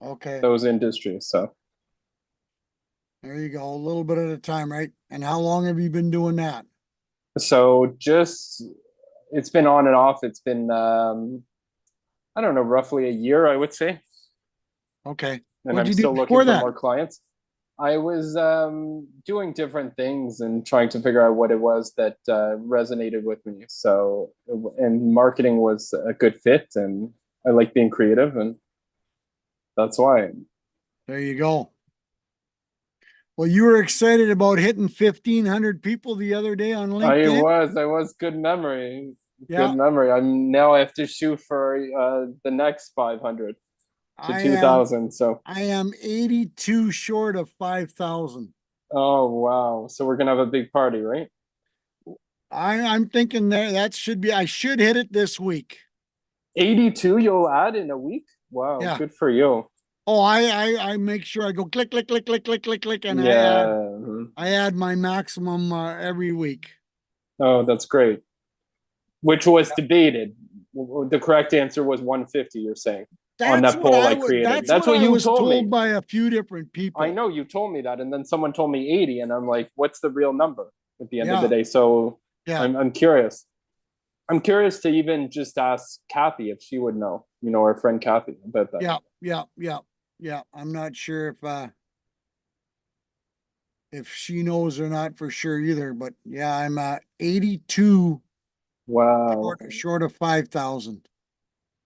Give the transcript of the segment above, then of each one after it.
Okay. those industries. So There you go. A little bit at a time, right? And how long have you been doing that? just it's been on and off. It's been I don't know, roughly a year, I would say, Okay. and What'd I'm you do still looking before for that? more clients. I was doing different things and trying to figure out what it was that resonated with me. So, and marketing was a good fit, and I like being creative, and that's why. There you go. Well, you were excited about hitting 1,500 people the other day on LinkedIn. I was good memory, good Yeah, memory. I'm now I have to shoot for the next 500 to I am 2,000. So, I am 82 short of 5,000. oh wow, so we're gonna have a big party, right? I'm thinking that should be I should hit it this week. 82 you'll add in a week? Wow, Yeah. good for you. Oh, I make sure I go click click click click click click click and Yeah. Mhm. I add my maximum every week. Oh, that's great. Which was debated. The correct answer was 150, you're saying, on that poll I created. That's That's what what I you was told told me. by a few different I people. know you told me that, and then someone told me 80, and I'm like, what's the real number at the end of the Yeah, day? So yeah, I'm curious. I'm curious to even just ask Kathy if she would know, our friend Kathy about that. yeah, yeah, yeah, yeah. I'm not sure if she knows or not for sure either, but yeah, I'm 82 Wow. short of 5,000.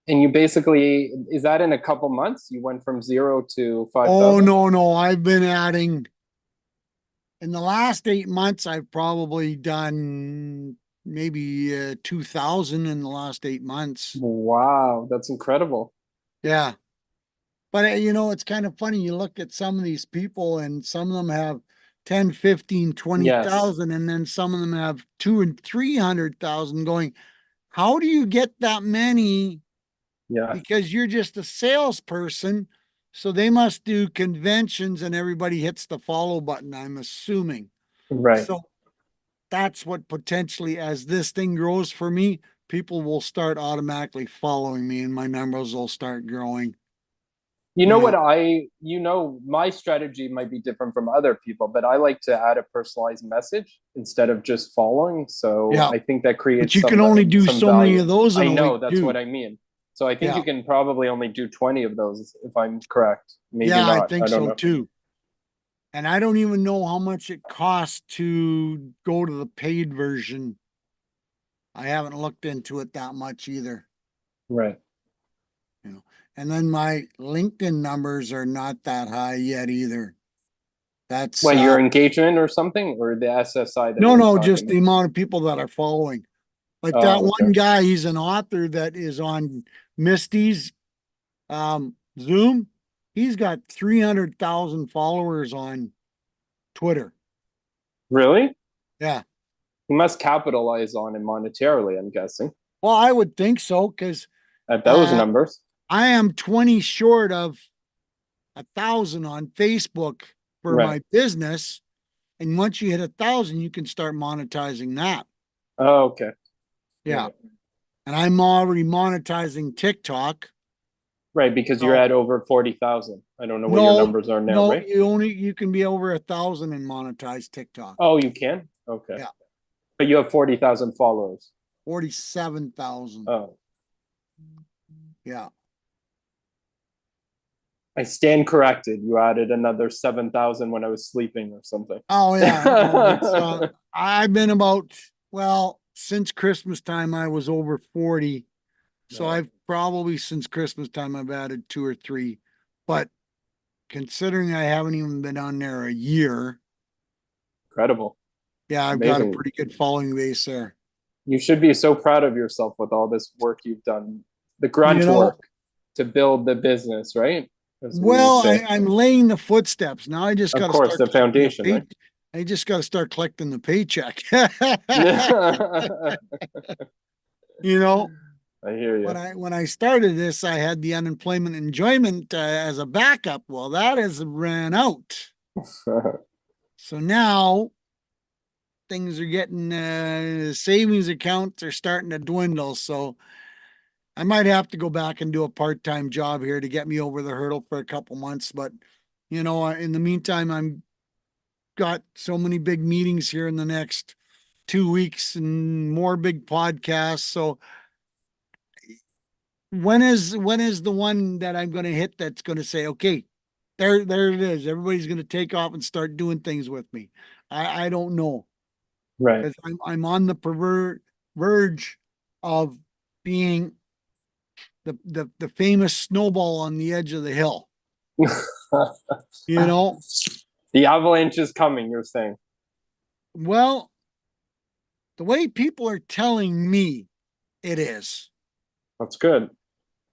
And you basically, is that in a couple months? You went from zero to Oh 5,000? no, no, I've been adding in the last 8 months. I've probably done maybe 2,000 in the last 8 months. Wow, that's incredible. Yeah. But it's kind of funny. You look at some of these people and some of them have 10, 15, twenty Yes. thousand, and then some of them have two and 300,000 going, how do you get that many? Yeah. Because you're just a salesperson. So they must do conventions and everybody hits the follow button, I'm assuming. Right. So that's what potentially, as this thing grows for me, people will start automatically following me and my numbers will start growing. You You know know, what my strategy might be different from other people, but I like to add a personalized message instead of just following. So yeah. I think that But creates you can some only do some so many value. of those in I a week know that's what too. I mean. So I think Yeah. you can probably only do 20 of those if I'm correct. Maybe Yeah, I not. I think don't so know. too. And I don't even know how much it costs to go to the paid version. I haven't looked into it that much either, Right. you know. And then my LinkedIn numbers are not that high yet either. That's What, your engagement or something, or the SSI that no, you're no, talking just about? the amount of people that are following. Like that Oh, okay. one guy, he's an author that is on Misty's Zoom. He's got 300,000 followers on Twitter. Really? Yeah. You must capitalize on it monetarily, I'm guessing, Well, I would think so because at those uh, numbers. I am 20 short of 1,000 on Facebook for Right. my business. And once you hit 1,000, you can start monetizing that. Oh, okay. Yeah. Right. And I'm already monetizing TikTok. Right, because you're So at over 40,000. I don't know what your no, numbers are now, no, right? you can be over 1,000 and monetize TikTok. Oh, you can? Okay. Yeah. But you have 40,000 followers. 47,000. Oh, Yeah. I stand corrected. You added another 7,000 when I was sleeping or something. Oh yeah. No, it's I've been about, well, since Christmas time I was over 40. So No, I've probably since Christmas time I've added two or three. But considering I haven't even been on there a year, incredible. yeah, I've got a Amazing. pretty good following base there. You should be so proud of yourself with all this work you've done, the You grunt know, work to build the business, right? As we would well, say. I'm laying the footsteps. Now I just Of got to course, start the collecting the foundation, pay. right? I just got to start collecting the paycheck. I You know, hear you. when I started this, I had the unemployment enjoyment as a backup. Well, that has ran out. So now things are getting savings accounts are starting to dwindle. So I might have to go back and do a part-time job here to get me over the hurdle for a couple months, but in the meantime, I'm got so many big meetings here in the next 2 weeks and more big podcasts. So when is the one that I'm going to hit that's going to say, okay, there it is. Everybody's going to take off and start doing things with me. I don't know Right. because I'm on the verge of being the famous snowball on the edge of the hill. You know, The avalanche is coming, you're saying. well, the way people are telling me it is. That's good.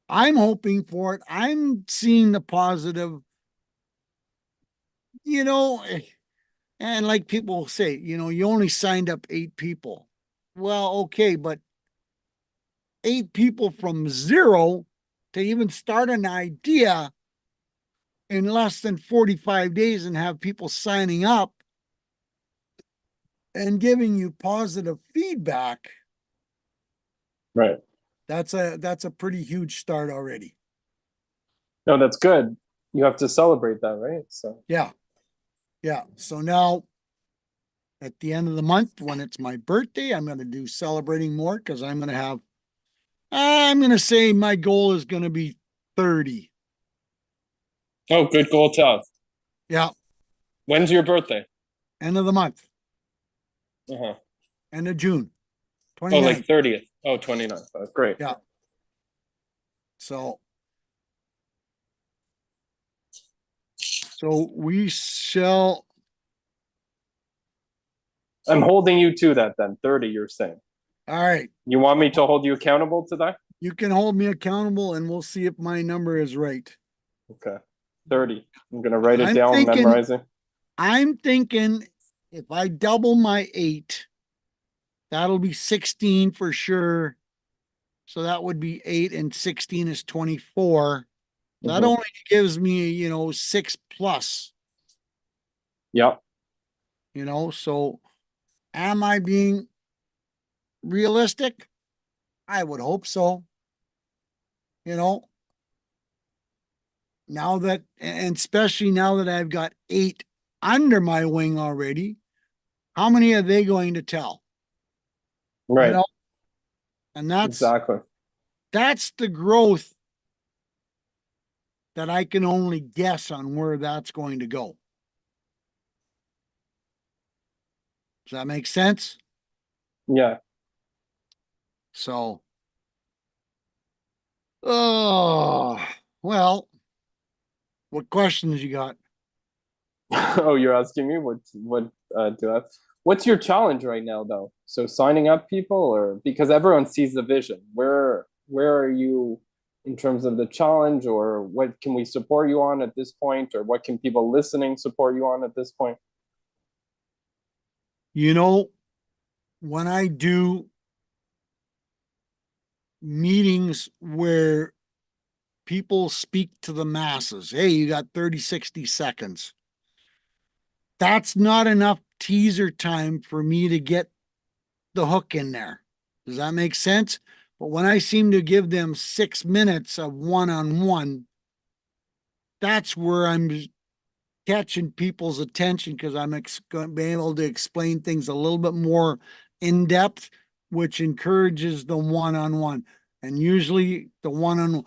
I'm hoping for it. I'm seeing the positive, you know, and like people say, you only signed up 8 people. Well, okay, but 8 people from zero to even start an idea in less than 45 days and have people signing up and giving you positive feedback, Right. that's a pretty huge start already. No, that's good. You have to celebrate that, right? So Yeah. Yeah. So now at the end of the month, when it's my birthday, I'm going to do celebrating more because I'm going to say my goal is going to be 30. oh, good goal to have. Yeah. When's your birthday? End of the month, Uh-huh. end of June, Oh, like 29th. 30th. Oh, 29th. That's great. Yeah. So, so we shall, I'm holding you to that then. 30, you're saying. all right. You want me to hold you accountable to that? You can hold me accountable and we'll see if my number is right. Okay. 30. I'm gonna write it I'm down, thinking, memorizing. I'm thinking if I double my 8, that'll be 16 for sure. So that would be 8 and 16 is 24. That Mhm. only gives me, 6 plus, Yeah. so am I being realistic? I would hope so. You know, now that, and especially now that I've got 8 under my wing already, how many are they going to tell? You Right. know, and Exactly. that's the growth that I can only guess on where that's going to go. Does that make sense? Yeah. So, oh, well, what questions you got? oh, you're asking me what do I have? What's your challenge right now though? So signing up people or because everyone sees the vision. Where are you in terms of the challenge or what can we support you on at this point or what can people listening support you on at this point? You know, when I do meetings where people speak to the masses, hey, you got 30, 60 seconds. That's not enough teaser time for me to get the hook in there. Does that make sense? But when I seem to give them 6 minutes of one on one, that's where I'm catching people's attention because I'm being able to explain things a little bit more in depth, which encourages the one on one. And usually the one on,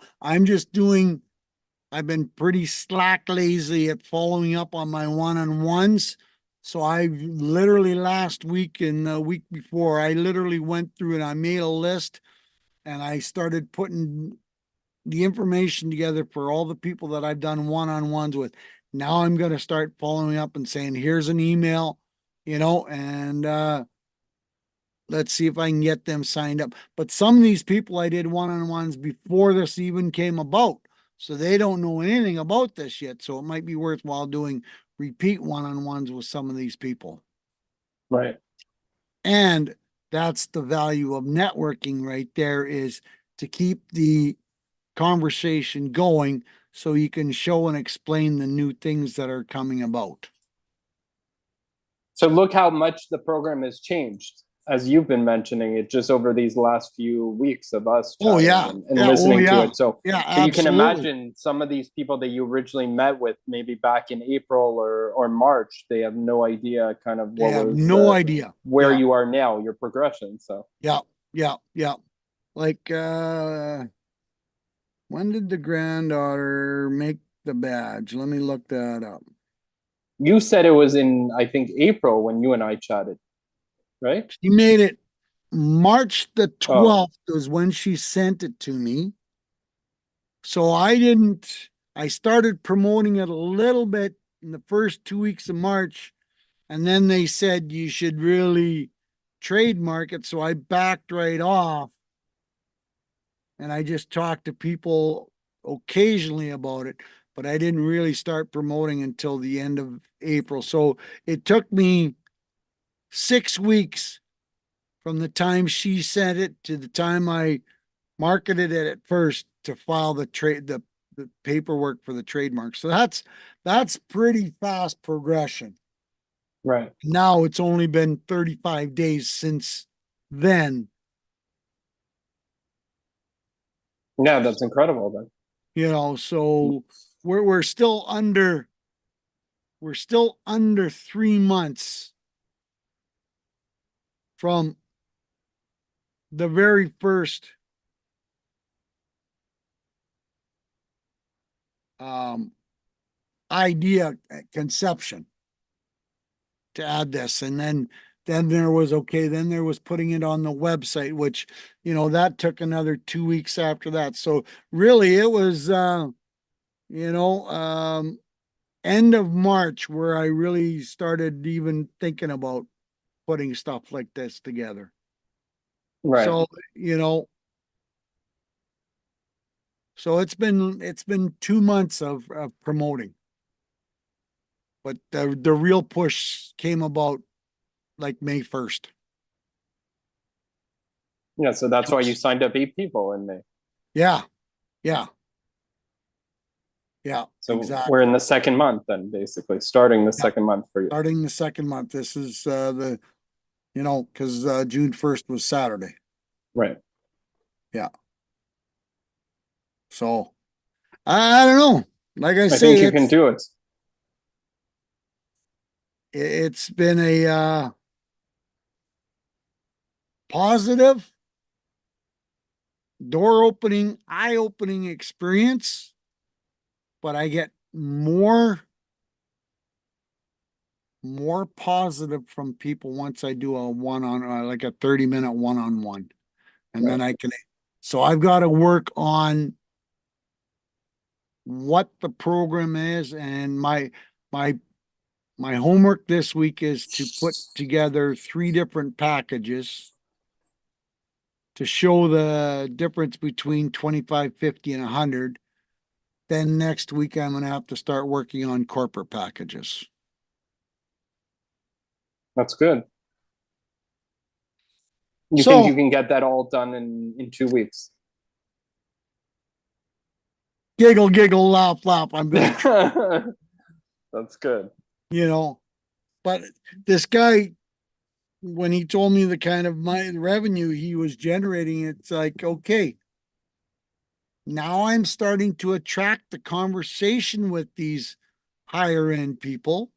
I've been pretty slack lazy at following up on my one on ones. So I literally last week and the week before, I literally went through and I made a list and I started putting the information together for all the people that I've done one on ones with. Now I'm going to start following up and saying, here's an email, and let's see if I can get them signed up. But some of these people I did one on ones before this even came about. So they don't know anything about this yet. So it might be worthwhile doing repeat one on ones with some of these people. Right. And that's the value of networking right there, is to keep the conversation going so you can show and explain the new things that are coming about. So look how much the program has changed. as you've been mentioning it just over these last few weeks of us Oh chatting yeah. and Yeah. Oh listening to yeah. it. So Yeah, so you can absolutely. imagine some of these people that you originally met with maybe back in April or March, they have no idea kind of They what have was no idea. where Yeah. you are now, your progression. So Yeah. Yeah. Yeah. Like, when did the granddaughter make the badge? Let me look that up. you said it was in, I think, April when you and I chatted, right? She made it March the Oh, 12th was when she sent it to me. So I started promoting it a little bit in the first 2 weeks of March. And then they said you should really trademark it. So I backed right off and I just talked to people occasionally about it, but I didn't really start promoting until the end of April. So it took me 6 weeks from the time she sent it to the time I marketed it at first to file the paperwork for the trademark. So that's pretty fast progression. right. Now it's only been 35 days since then, Yeah, that's incredible then. so we're still under 3 months from the very first um idea conception to add this. And then there was okay, then there was putting it on the website, which that took another 2 weeks after that. So really it was you know um end of March where I really started even thinking about putting stuff like this together. Right. So, you know, so it's been 2 months of promoting, but the real push came about like May 1st. Yeah, so that's why you signed up 8 people in May. Yeah, yeah, yeah, So we're in exactly. the second month then, basically, starting the Yeah. second month for you. Starting the second month. This is because June 1st was Saturday. Right. Yeah. So I don't know. Like I I think say, you can do it. it's been a positive, door opening, eye opening experience, but I get more positive from people once I do a one on like a 30-minute one-on-one. And Right. then so I've got to work on what the program is. And my my homework this week is to put together 3 different packages to show the difference between 25, 50, and 100. Then next week, I'm going to have to start working on corporate packages. That's good. You think So you can get that all done in 2 weeks? giggle, giggle, laugh, laugh. I'm going to, That's good. you know, but this guy, when he told me the kind of my revenue he was generating, it's like, okay, now I'm starting to attract the conversation with these higher end people.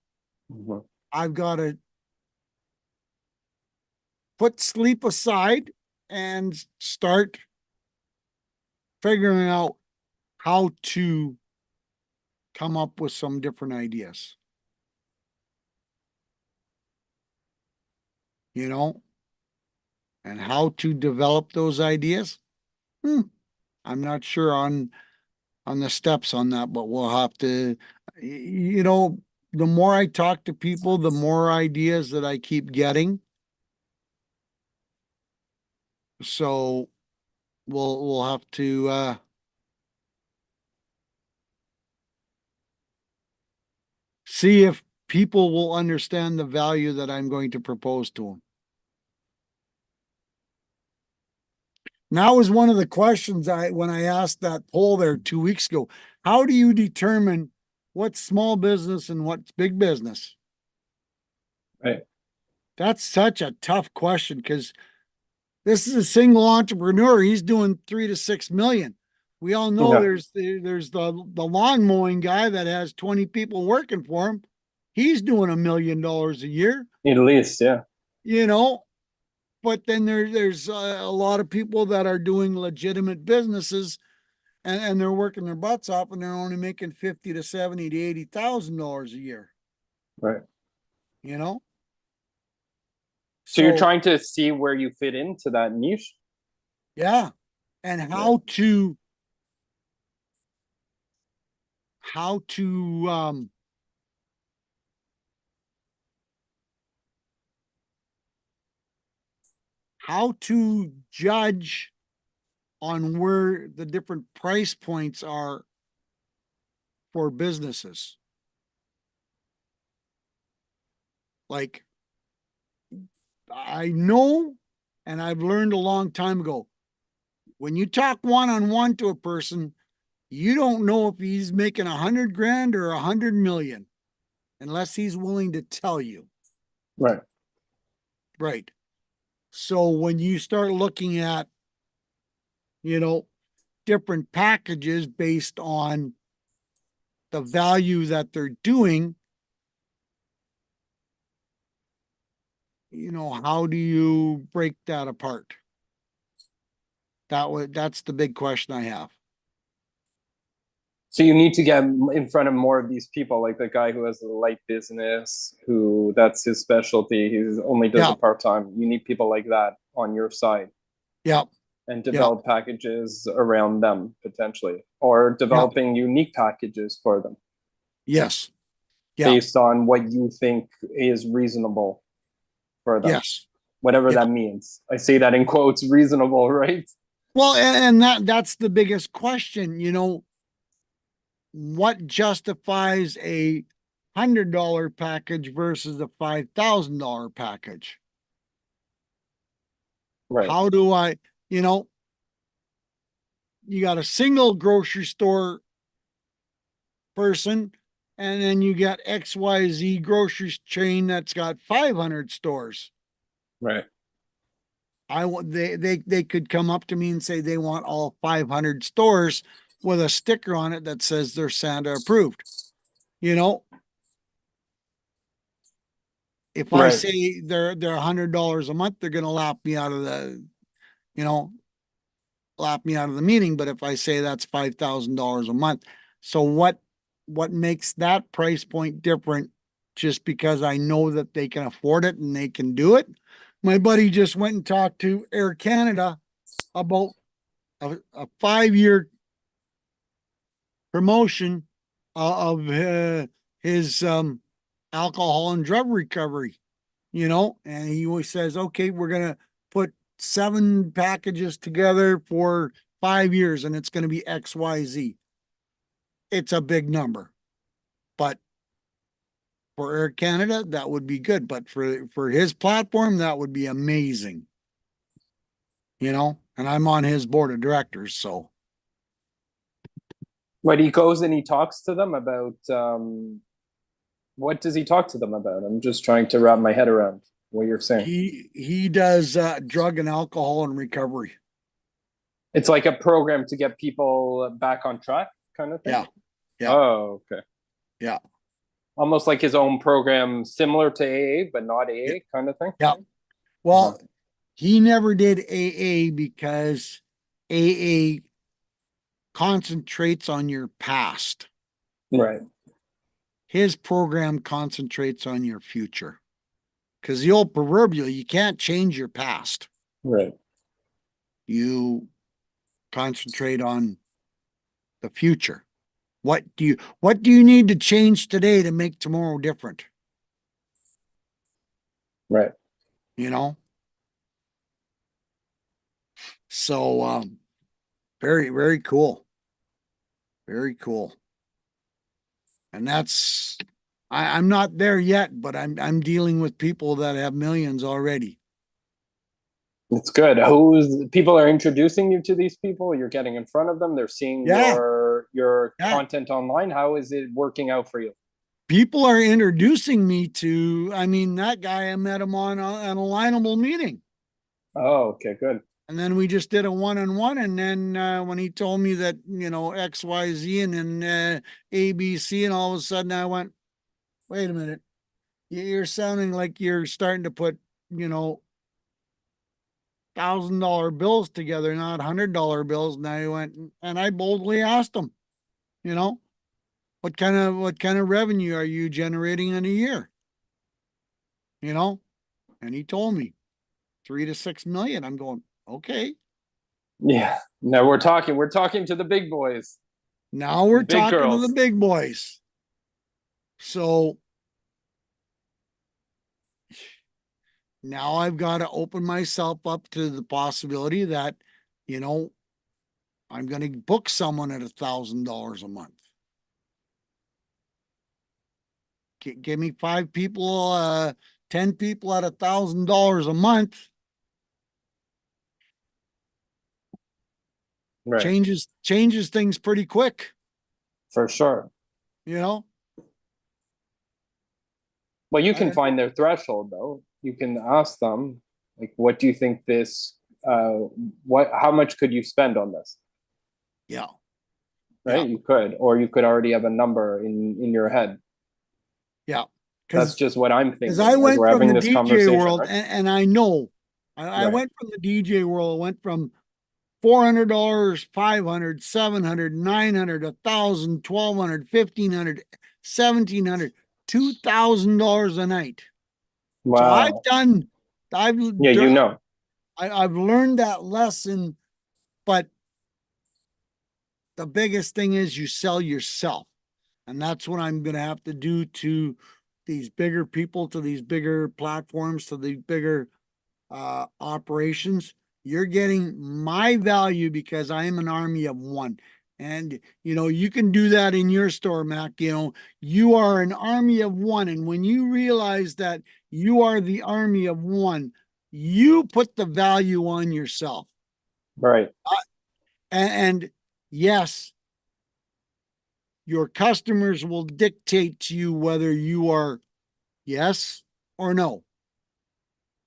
Mhm. I've got to put sleep aside and start figuring out how to come up with some different ideas, you know, and how to develop those ideas. Hmm, I'm not sure on the steps on that, but we'll have to, you know, the more I talk to people, the more ideas that I keep getting. So we'll have to see if people will understand the value that I'm going to propose to them. And that was one of the questions when I asked that poll there 2 weeks ago. How do you determine what's small business and what's big business? Right. That's such a tough question because this is a single entrepreneur. He's doing 3 to 6 million. We all know Yeah, there's the lawn mowing guy that has 20 people working for him. He's doing $1 million a year, at least, yeah. you know. But then there's a lot of people that are doing legitimate businesses and they're working their butts off and they're only making 50 to 70 to $80,000 a year, Right. you know. So you're So trying to see where you fit into that niche. yeah, and Right. how to how to judge on where the different price points are for businesses. Like I know, and I've learned a long time ago, when you talk one on one to a person, you don't know if he's making 100 grand or 100 million unless he's willing to tell you. Right. Right. So when you start looking at, you know, different packages based on the value that they're doing, how do you break that apart? That's the big question I have. So you need to get in front of more of these people, like the guy who has a light business, who that's his specialty. He only does Yeah, it part time. You need people like that on your side yeah, and yeah, develop packages around them potentially, or yeah, developing unique packages for them yes, yeah, based on what you think is reasonable for them, yes, whatever yeah. that means. I say that in quotes, reasonable, right? Well, and that's the biggest question, what justifies a $100 package versus a $5,000 package? Right, How do I, you know, you got a single grocery store person, and then you got XYZ grocery chain that's got 500 stores. right, They could come up to me and say they want all 500 stores with a sticker on it that says they're Santa approved. You know, if I right. say they're $100 a month, they're going to you know, laugh me out of the meeting. But if I say that's $5,000 a month, so what makes that price point different? Just because I know that they can afford it and they can do it. My buddy just went and talked to Air Canada about a 5 year promotion of his alcohol and drug recovery, and he always says, okay, we're going to put 7 packages together for 5 years and it's going to be XYZ. It's a big number, but for Air Canada, that would be good. But for his platform, that would be amazing, and I'm on his board of directors. So But he goes and he talks to them about what does he talk to them about? I'm just trying to wrap my head around what you're saying. he does drug and alcohol and recovery. It's like a program to get people back on track, kind of thing. Yeah. Yeah. Oh, okay. Yeah. Almost like his own program, similar to AA, but not Yeah. AA, kind of thing. Yeah. Uh-huh. Well, he never did AA because AA concentrates on your past. Right, His program concentrates on your future. Because the old proverbial, you can't change your past. right, You concentrate on the future. What do you need to change today to make tomorrow different? right. You know? So very, very cool. Very cool. And I'm not there yet, but I'm dealing with people that have millions already. It's good. Who's people are introducing you to these people? You're getting in front of them. They're seeing Yeah, your yeah. content online. How is it working out for you? people are introducing me to, I mean, that guy, I met him on an alignable meeting. Oh, okay, good. And then we just did a one-on-one. And then when he told me that, XYZ and then ABC, and all of a sudden I went, wait a minute, you're sounding like you're starting to put, $1,000 bills together, not $100 bills. And I went, and I boldly asked him, you know, what kind of revenue are you generating in a year? And he told me 3 to 6 million. I'm going, okay. Yeah. Now we're talking to the big boys, Now we're big talking to the girls. big boys. So now I've got to open myself up to the possibility that, you know, I'm going to book someone at $1,000 a month. Give me 5 people, 10 people at $1,000 a month. Right. Changes things pretty quick, For sure. you know. Well, you I can don't know. find their threshold though. You can ask them, like, what do you think this how much could you spend on this? Yeah, yeah, Right? You could, or you could already have a number in your head. yeah. That's Because just what I'm Because I thinking as went we're from having the this DJ conversation, world, right? and I know I Right. went from the DJ world. I went from $400, 500, 700, 900, 1,000, 1,200, 1,500, 1,700, $2,000 a night. So Wow. I've Yeah, you know. I've learned that lesson, but the biggest thing is you sell yourself. And that's what I'm going to have to do to these bigger people, to these bigger platforms, to the bigger operations. You're getting my value because I am an army of one. And, you can do that in your store, Mac. You are an army of one. And when you realize that you are the army of one, you put the value on yourself. Right. And yes, your customers will dictate to you whether you are yes or no.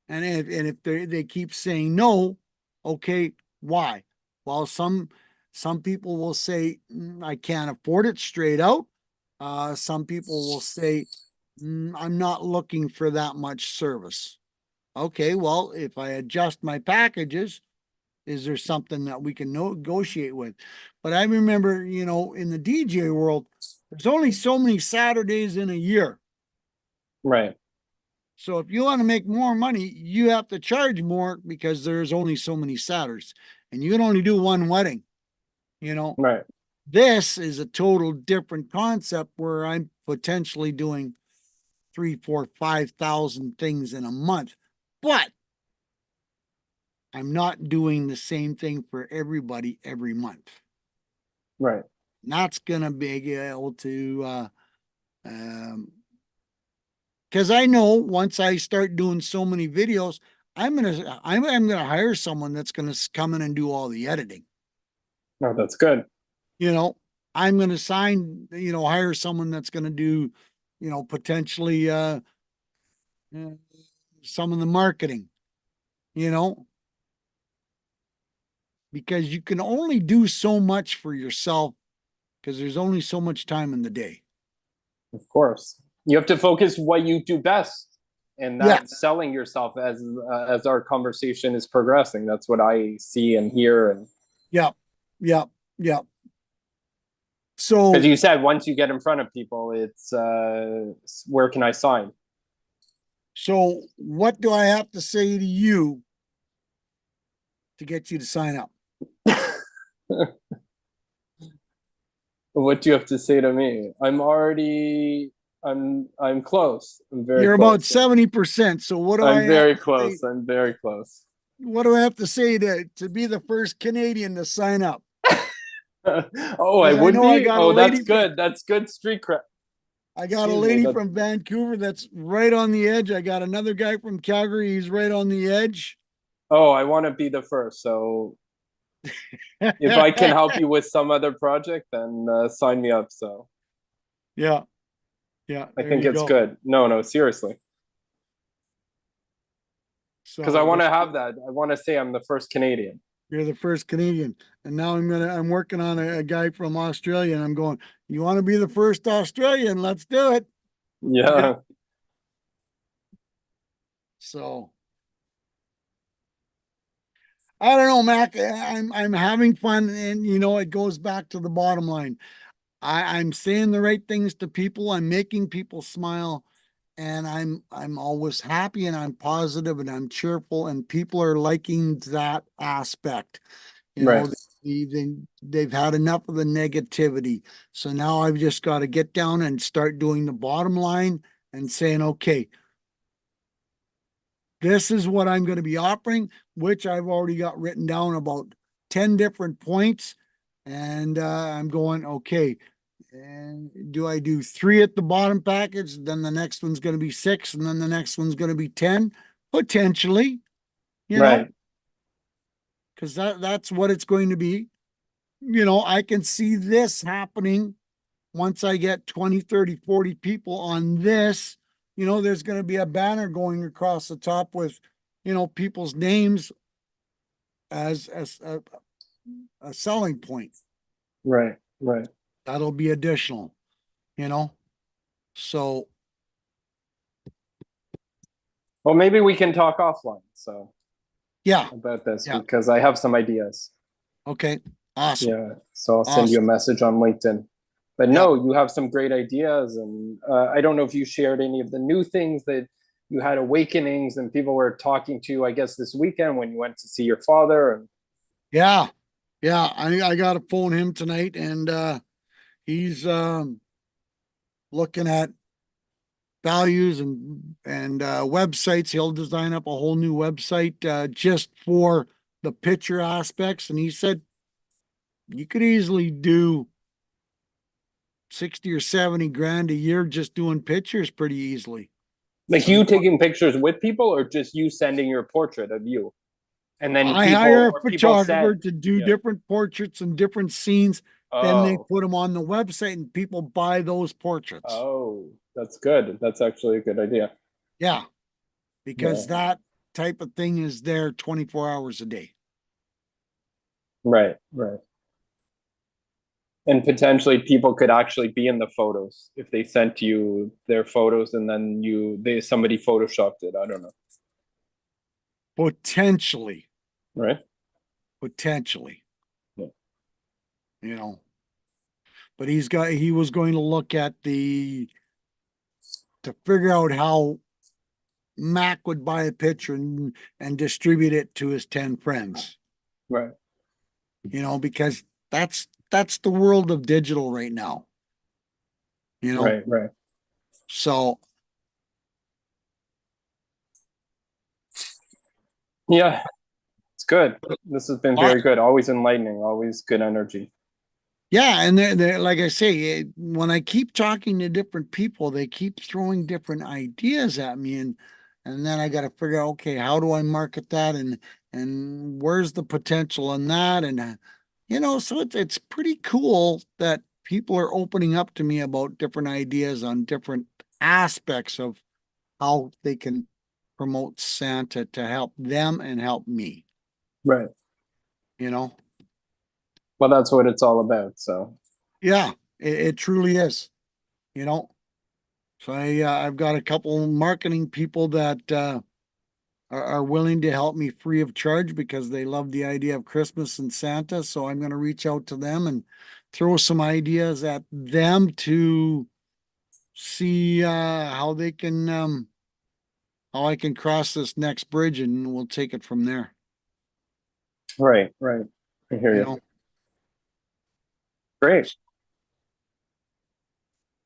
And if they keep saying no, okay, why? Well, some people will say I can't afford it straight out. Some people will say I'm not looking for that much service. Okay, well, if I adjust my packages, is there something that we can negotiate with? But I remember, in the DJ world, there's only so many Saturdays in a year. Right. So if you want to make more money, you have to charge more because there's only so many Saturdays and you can only do one wedding. You know, Right. this is a total different concept where I'm potentially doing 3, 4, 5,000 things in a month, but I'm not doing the same thing for everybody every month. Right. And that's going to be able to, because I know once I start doing so many videos, I'm gonna hire someone that's gonna come in and do all the editing. No, that's good. You know, I'm gonna hire someone that's gonna do, potentially uh, some of the marketing. You know, because you can only do so much for yourself because there's only so much time in the day. Of course. You have to focus what you do best and Yeah, not selling yourself as our conversation is progressing. That's what I see and hear. And yeah, yeah, yeah. because So you said once you get in front of people, it's where can I sign? so what do I have to say to you to get you to sign up? What do you have to say to me? I'm close. I'm very You're about close. 70%. So what do I I'm have very to say? close. I'm very close. What do I have to say to be the first Canadian to sign up? Oh, I Because I would know be. Oh, that's good. That's good street cred. I got a Excuse me. lady That from Vancouver that's right on the edge. I got another guy from Calgary. He's right on the edge. Oh, I want to be the first. So if I can help you with some other project, then sign me up. So Yeah. Yeah, I there think you it's go. good. No, no, seriously. Because I So want to have that. I want to say I'm the first Canadian. you're the first Canadian. And now I'm working on a guy from Australia and I'm going, you want to be the first Australian? Let's do it. Yeah. Yeah. So I don't know, Mac. I'm having fun, and it goes back to the bottom line. I'm saying the right things to people. I'm making people smile, and I'm always happy, and I'm positive, and I'm cheerful, and people are liking that aspect. You Right. know, they've had enough of the negativity. So now I've just got to get down and start doing the bottom line and saying, okay, this is what I'm going to be offering, which I've already got written down about 10 different points. And I'm going, okay, and do I do 3 at the bottom package? Then the next one's going to be 6, and then the next one's going to be 10, potentially, you know, Right. because that's what it's going to be. I can see this happening once I get 20, 30, 40 people on this. There's going to be a banner going across the top with, people's names as a selling point. Right. Right. That'll be additional, you know? So, Well, maybe we can talk offline. So yeah, about this yeah. because I have some ideas. Okay. Awesome. Yeah. So I'll send you a Awesome. message on LinkedIn. But Yeah. no, you have some great ideas, and I don't know if you shared any of the new things that you had awakenings and people were talking to you. I guess this weekend when you went to see your father. And Yeah. Yeah. I got to phone him tonight and he's looking at values and websites. He'll design up a whole new website just for the picture aspects. And he said you could easily do 60 or 70 grand a year just doing pictures pretty easily. like So he you wa- taking pictures with people, or just you sending your portrait of you, and then I hire people a or people photographer said, to do yeah, different portraits and different scenes. Then they oh, put them on the website and people buy those portraits. oh, that's good. That's actually a good idea. Yeah, Yeah. because that type of thing is there 24 hours a day. Right. Right. And potentially people could actually be in the photos if they sent you their photos and then somebody photoshopped it. I don't know. Potentially, Right. potentially, Yeah. you know. But he was going to look at the to figure out how Mac would buy a picture and distribute it to his 10 friends, Right. because that's the world of digital right now, you know. Right. Right. So Yeah. It's good. This has been uh, very good. Always enlightening. Always good energy. yeah, and they're like I say, when I keep talking to different people, they keep throwing different ideas at me, and then I got to figure out, okay, how do I market that, and where's the potential in that, and so it's pretty cool that people are opening up to me about different ideas on different aspects of how they can promote Santa to help them and help me, Right. you know? Well, that's what it's all about. So, Yeah, it truly is, you know? So I've got a couple marketing people that are willing to help me free of charge because they love the idea of Christmas and Santa. So I'm going to reach out to them and throw some ideas at them to see how I can cross this next bridge, and we'll take it from there. right. Right. I hear You you. know. Great.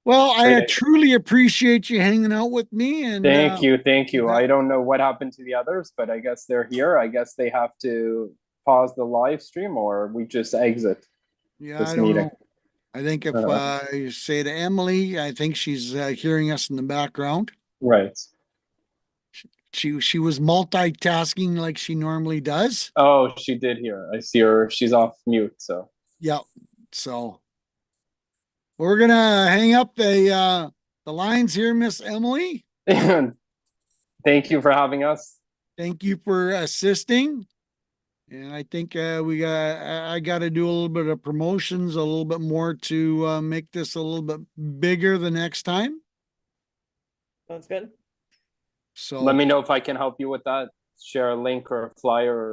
Well, I Great idea. truly appreciate you hanging out with me, and Thank you. Thank you. that, I don't know what happened to the others, but I guess they're here. I guess they have to pause the live stream or we just exit yeah, I this don't meeting. know. I think if Uh, I say to Emily, I think she's hearing us in the background. right. She was multitasking like she normally does. Oh, she did hear. I see her. She's off mute. So, Yeah. So we're gonna hang up the the lines here, Miss Emily. Thank you for having us. Thank you for assisting. And I think I got to do a little bit of promotions, a little bit more to make this a little bit bigger the next time. Sounds good. So Let me know if I can help you with that. Share a link or a flyer or